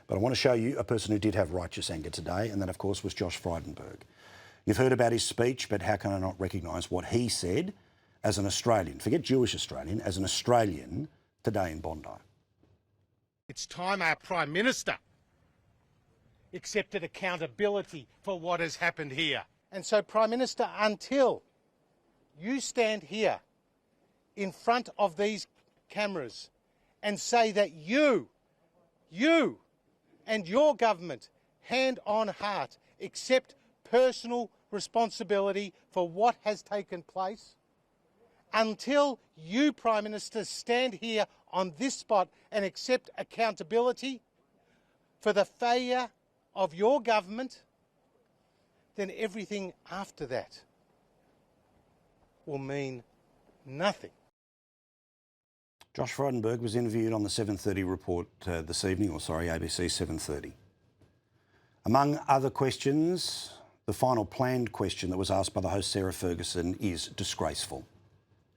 But I want to show you a person who did have righteous anger today, and that, of course, was Josh Frydenberg. You've heard about his speech, but how can I not recognise what he said as an Australian, forget Jewish Australian, as an Australian today in Bondi? It's time our Prime Minister accepted accountability for what has happened here. And so, Prime Minister, until you stand here in front of these cameras and say that you and your government, hand on heart, accept personal responsibility for what has taken place, until you, Prime Minister, stand here on this spot and accept accountability for the failure of your government, then everything after that will mean nothing. Josh Frydenberg was interviewed on the 7:30 report this evening, ABC 7:30. Among other questions, the final planned question that was asked by the host, Sarah Ferguson, is disgraceful.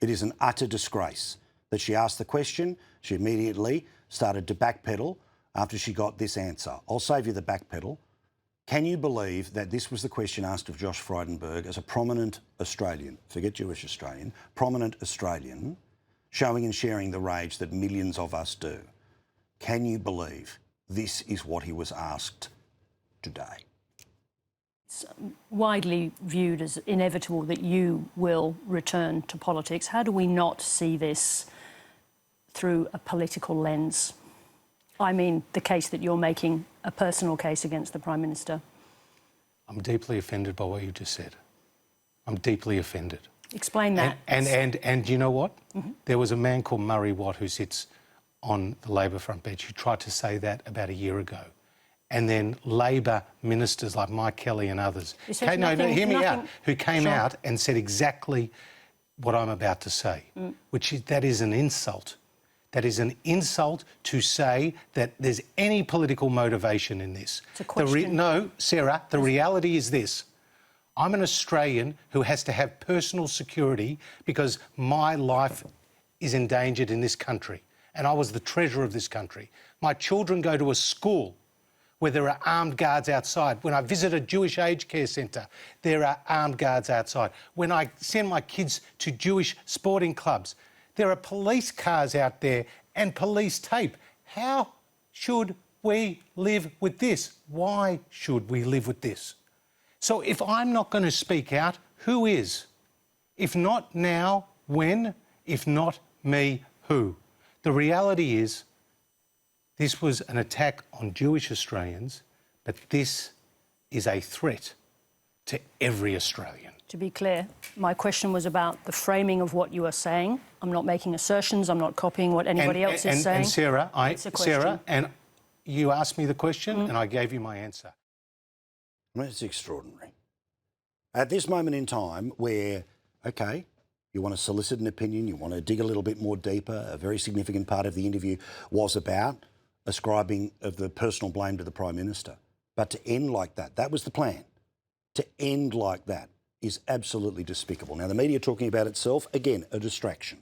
It is an utter disgrace that she asked the question. She immediately started to backpedal after she got this answer. I'll save you the backpedal. Can you believe that this was the question asked of Josh Frydenberg as a prominent Australian, forget Jewish Australian, prominent Australian, showing and sharing the rage that millions of us do? Can you believe this is what he was asked today? It's widely viewed as inevitable that you will return to politics. How do we not see this through a political lens? I mean, the case that you're making, a personal case against the Prime Minister. I'm deeply offended by what you just said. I'm deeply offended. Explain that. And you know what? Mm-hmm. There was a man called Murray Watt who sits on the Labor front bench who tried to say that about a year ago. And then Labor ministers like Mike Kelly and others, hear me out, who came out and said exactly what I'm about to say, that is an insult. That is an insult to say that there's any political motivation in this. It's a question. No, Sarah, the reality is this. I'm an Australian who has to have personal security because my life is endangered in this country. And I was the treasurer of this country. My children go to a school where there are armed guards outside. When I visit a Jewish aged care centre, there are armed guards outside. When I send my kids to Jewish sporting clubs, there are police cars out there and police tape. How should we live with this? Why should we live with this? So if I'm not going to speak out, who is? If not now, when? If not me, who? The reality is this was an attack on Jewish Australians, but this is a threat to every Australian. To be clear, my question was about the framing of what you are saying. I'm not making assertions. I'm not copying what anybody else is saying. And Sarah, and you asked me the question and I gave you my answer. I mean, it's extraordinary. At this moment in time where, OK, you want to solicit an opinion, you want to dig a little bit more deeper, a very significant part of the interview was about ascribing of the personal blame to the Prime Minister. But to end like that, that was the plan. To end like that is absolutely despicable. Now, the media talking about itself, again, a distraction.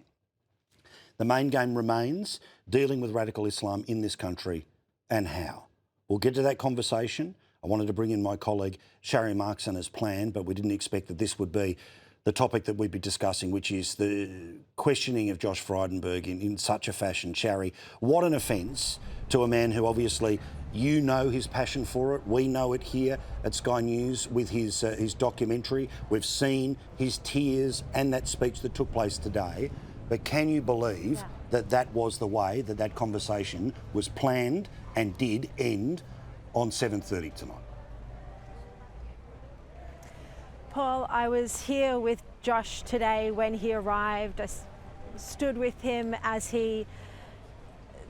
The main game remains dealing with radical Islam in this country and how. We'll get to that conversation. I wanted to bring in my colleague, Shari Markson, as planned, but we didn't expect that this would be the topic that we'd be discussing, which is the questioning of Josh Frydenberg in such a fashion. Shari, what an offence to a man who obviously, you know his passion for it. We know it here at Sky News with his documentary. We've seen his tears and that speech that took place today. But can you believe that that was the way that that conversation was planned and did end on 7:30 tonight? Paul, I was here with Josh today when he arrived. I stood with him as he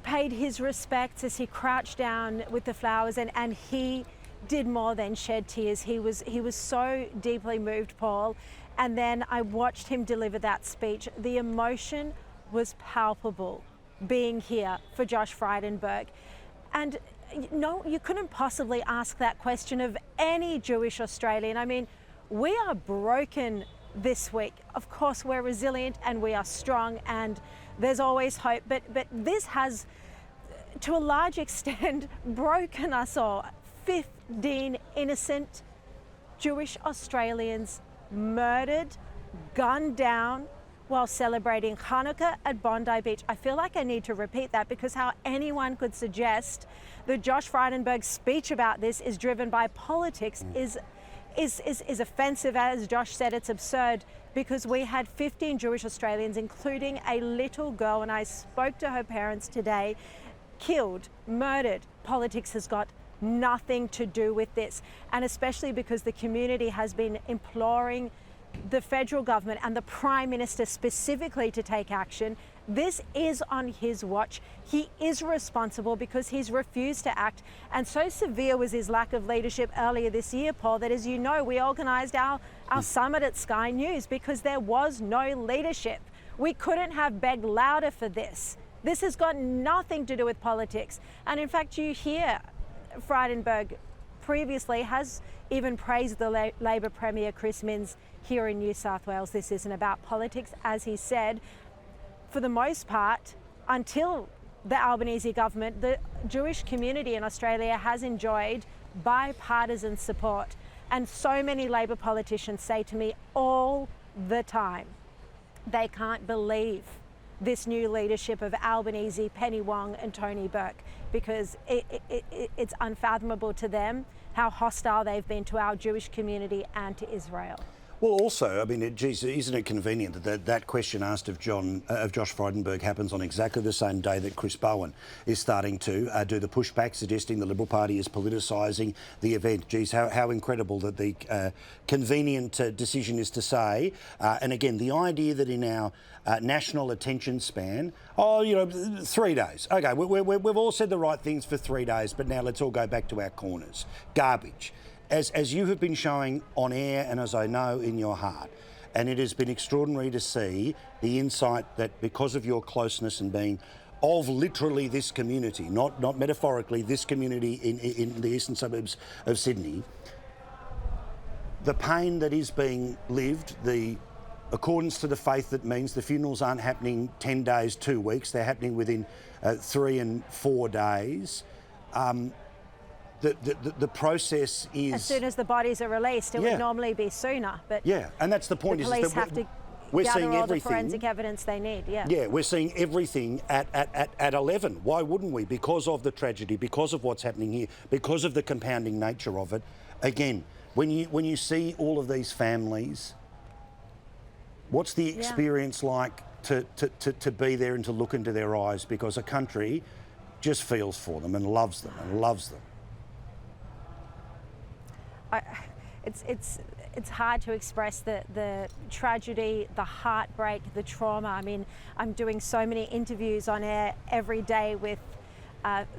paid his respects, as he crouched down with the flowers, and he did more than shed tears. He was so deeply moved, Paul. And then I watched him deliver that speech. The emotion was palpable being here for Josh Frydenberg. And no, you couldn't possibly ask that question of any Jewish Australian. I mean, we are broken this week. Of course, we're resilient and we are strong and there's always hope. But this has to a large extent, broken us all. 15 innocent Jewish Australians murdered, gunned down while celebrating Hanukkah at Bondi Beach. I feel like I need to repeat that, because how anyone could suggest that Josh Frydenberg's speech about this is driven by politics is offensive. As Josh said, it's absurd, because we had 15 Jewish Australians, including a little girl, and I spoke to her parents today, killed, murdered. Politics has got nothing to do with this, and especially because the community has been imploring the federal government and the Prime Minister specifically to take action. This is on his watch. He is responsible because he's refused to act. And so severe was his lack of leadership earlier this year, Paul, that, as you know, we organised our summit at Sky News because there was no leadership. We couldn't have begged louder for this. This has got nothing to do with politics. And in fact, you hear Frydenberg previously has even praised the Labor Premier Chris Minns here in New South Wales. This isn't about politics, as he said. For the most part, until the Albanese government, the Jewish community in Australia has enjoyed bipartisan support. And so many Labor politicians say to me all the time, they can't believe this new leadership of Albanese, Penny Wong and Tony Burke, because it's unfathomable to them how hostile they've been to our Jewish community and to Israel. Well, also, I mean, geez, isn't it convenient that that question asked of Josh Frydenberg happens on exactly the same day that Chris Bowen is starting to do the pushback, suggesting the Liberal Party is politicising the event. Geez, how incredible that the convenient decision is to say. And again, the idea that in our national attention span, 3 days. OK, we've all said the right things for 3 days, but now let's all go back to our corners. Garbage. As you have been showing on air and as I know in your heart, and it has been extraordinary to see the insight that because of your closeness and being of literally this community, not metaphorically, this community in the eastern suburbs of Sydney, the pain that is being lived, the accordance to the faith that means the funerals aren't happening 10 days, 2 weeks, they're happening within 3 and 4 days. The process is... As soon as the bodies are released, it would normally be sooner. But and that's the point. The police have to gather all the forensic evidence they need, Yeah, we're seeing everything at 11. Why wouldn't we? Because of the tragedy, because of what's happening here, because of the compounding nature of it. Again, when you see all of these families, what's the experience like to be there and to look into their eyes? Because a country just feels for them and loves them and loves them. It's hard to express the tragedy, the heartbreak, the trauma. I mean, I'm doing so many interviews on air every day with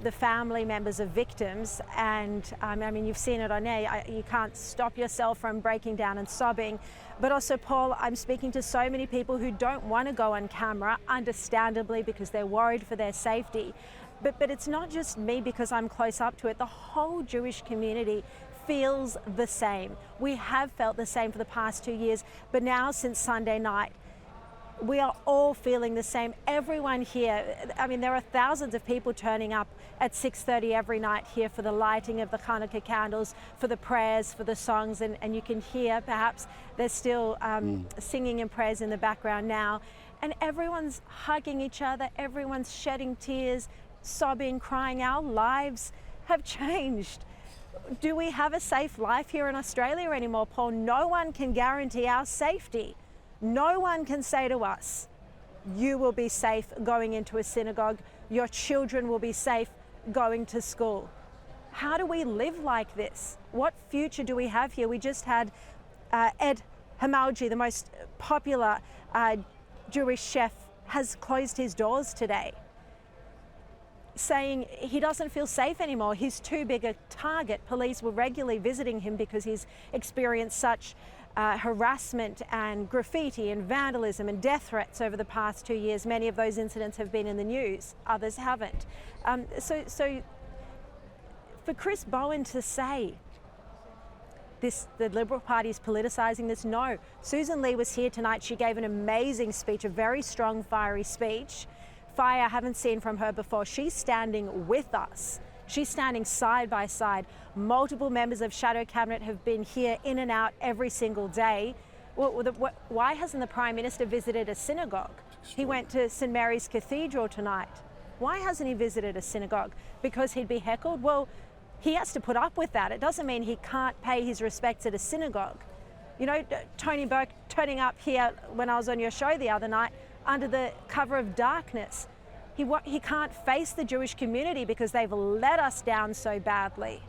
the family members of victims, and I mean, you've seen it on air. You can't stop yourself from breaking down and sobbing. But also, Paul, I'm speaking to so many people who don't want to go on camera, understandably, because they're worried for their safety. But it's not just me, because I'm close up to it. The whole Jewish community feels the same. We have felt the same for the past 2 years, but now since Sunday night, we are all feeling the same. Everyone here, I mean, there are thousands of people turning up at 6:30 every night here for the lighting of the Hanukkah candles, for the prayers, for the songs, and you can hear perhaps they're still singing and prayers in the background now. And everyone's hugging each other, everyone's shedding tears, sobbing, crying. Our lives have changed. Do we have a safe life here in Australia anymore, Paul? No one can guarantee our safety. No one can say to us, you will be safe going into a synagogue, your children will be safe going to school. How do we live like this? What future do we have here? We just had Ed Hamalji, the most popular Jewish chef, has closed his doors today, saying he doesn't feel safe anymore. He's too big a target. Police were regularly visiting him because he's experienced such harassment and graffiti and vandalism and death threats over the past 2 years. Many of those incidents have been in the news, others haven't. So for Chris Bowen to say the Liberal Party is politicising this, no. Susan Lee was here tonight. She gave an amazing speech, a very strong, fiery speech. fire I haven't seen from her before. She's standing with us. She's standing side by side. Multiple members of Shadow Cabinet have been here in and out every single day. Why hasn't the Prime Minister visited a synagogue? He went to St Mary's Cathedral tonight. Why hasn't he visited a synagogue? Because he'd be heckled? Well, he has to put up with that. It doesn't mean he can't pay his respects at a synagogue. You know, Tony Burke turning up here when I was on your show the other night under the cover of darkness. He can't face the Jewish community because they've let us down so badly.